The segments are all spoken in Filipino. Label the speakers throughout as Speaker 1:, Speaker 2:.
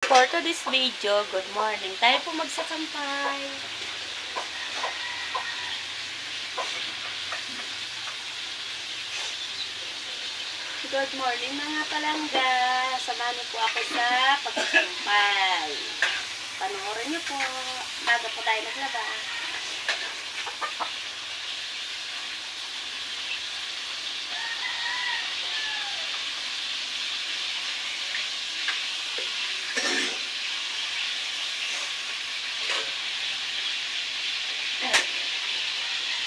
Speaker 1: For today's video, good morning. Tayo po magsakampay. Good morning mga palangga. Samahan niyo po ako sa pagsasampay. Panoorin niyo po. Bago po tayo naglaba.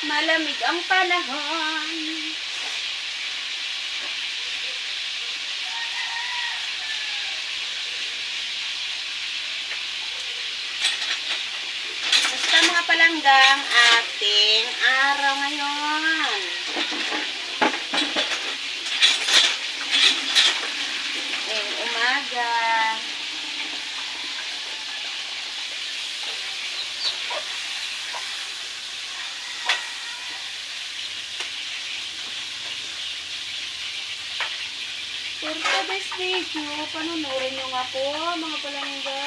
Speaker 1: Malamig ang panahon. Basta mga palanggang ating araw ngayon. Ngayong umaga. For today's video, panunurin nyo nga po mga palangga.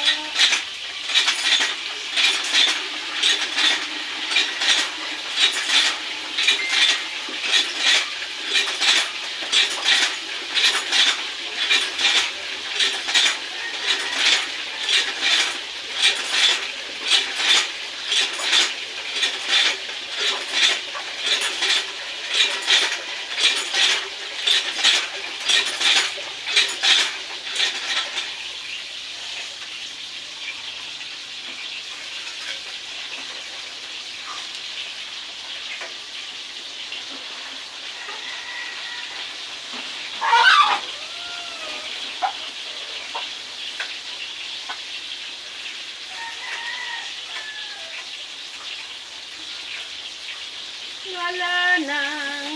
Speaker 1: Wala nang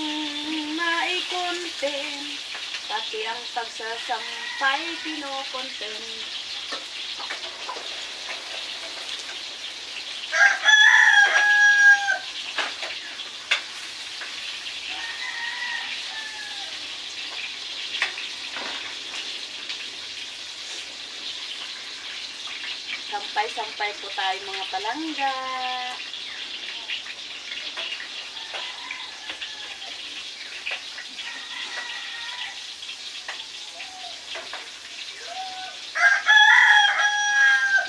Speaker 1: maikonten, pati ang pagsasampay pinokonten. Sampay-sampay po tayo mga palangga.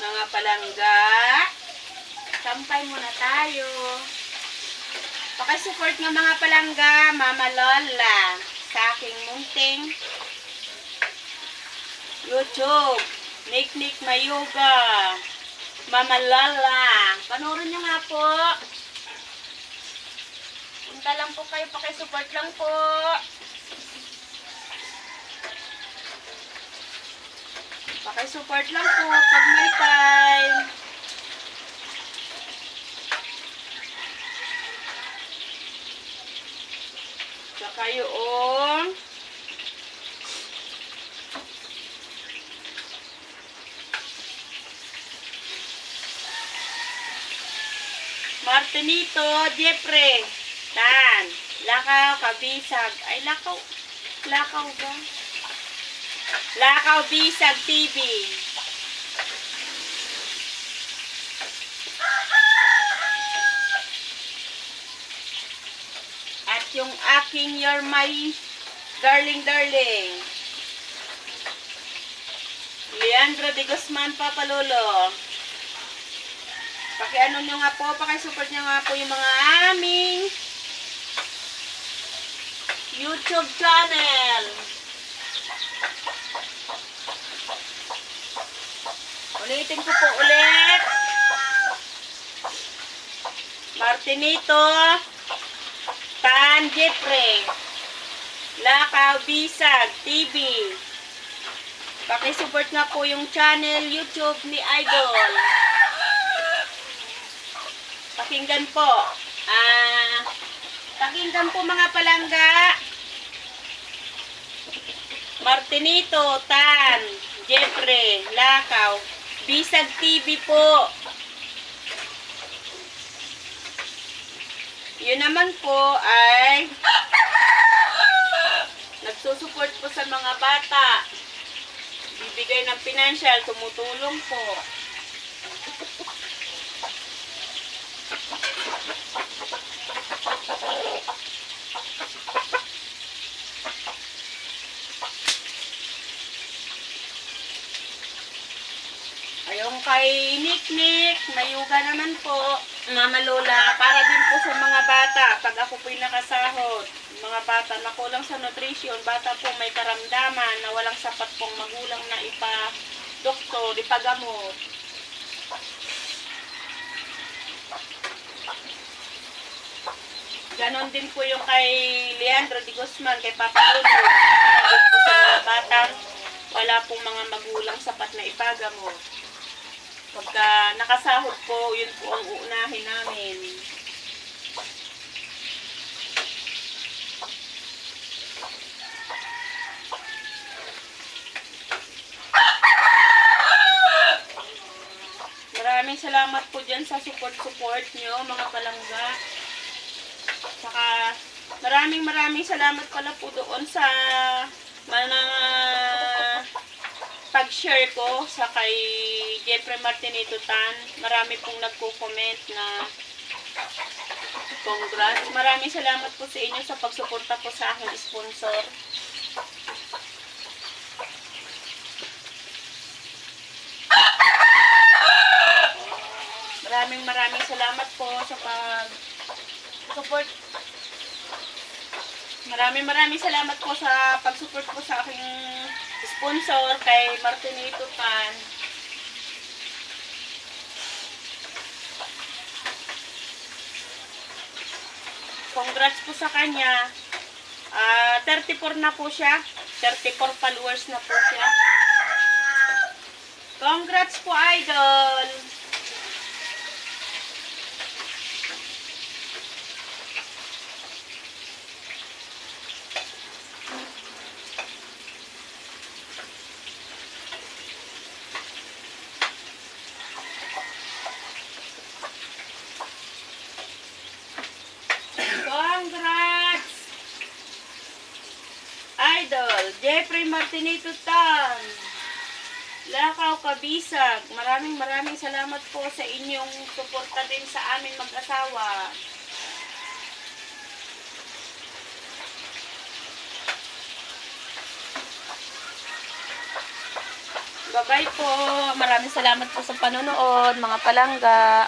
Speaker 1: Mga palangga, sampay muna tayo. Pakisupport nga mga palangga, Mama Lola, sa aking munting YouTube, Nick Mayuga, Mama Lola. Panoorin nyo nga po. Punta lang po kayo, pakisupport lang po. Pakisupport lang po pag may time. Saka yung Martinito, Jeffrey, Tan, Lakaw, Kabisag. Ay, Lakaw. Lakaw ba? Lakaw Bisag TV. At yung aking You're My Darling. Leandro de Guzman, Papalolo. Pakiano nyo nga po, pakisupport nyo nga po yung mga aming YouTube channel. Ulitin ko po ulit. Martinito, Tan Jeffrey, Lakaw Bisag TV. Pakisupport nga po yung channel YouTube ni Idol. Pakinggan po. Pakinggan po mga palangga. Martinito, Tan Jeffrey, Lakaw Bisag TV po. Yun naman po ay nagsusupport po sa mga bata. bibigay ng financial, tumutulong po. Ayun kay Nick, mayuga naman po, Mama Lola, para din po sa mga bata, pag ako po'y nakasahod, mga bata na kulang sa nutrition, bata po may karamdaman na walang sapat pong magulang na ipa-doktor, ipagamot. Ganon din po yung kay Leandro de Guzman, kay Papa Lolo, sagot po sa mga batang wala pong mga magulang sapat na ipagamot. Pagka nakasahod po, yun po ang uunahin namin. Maraming salamat po dyan sa support nyo, mga palangga. Saka maraming salamat pala po doon sa mga pag-share ko sa kay Jeffrey Martinito Tan. Marami pong nagko-comment na congrats. Maraming salamat po sa inyo sa pagsuporta po sa aking sponsor. Maraming salamat po sa pag-support. Maraming salamat po sa pag-support po sa aking sponsor kay Martinito Tan. Congrats po sa kanya. 34 na po siya. 34 followers na po siya. Congrats po, idol. Congrats! Idol, Jeffrey Martinito Tan. Lakaw Kabisag. Maraming salamat po sa inyong suporta din sa amin mag-asawa. Bye-bye po. Maraming salamat po sa panonood, mga palangga.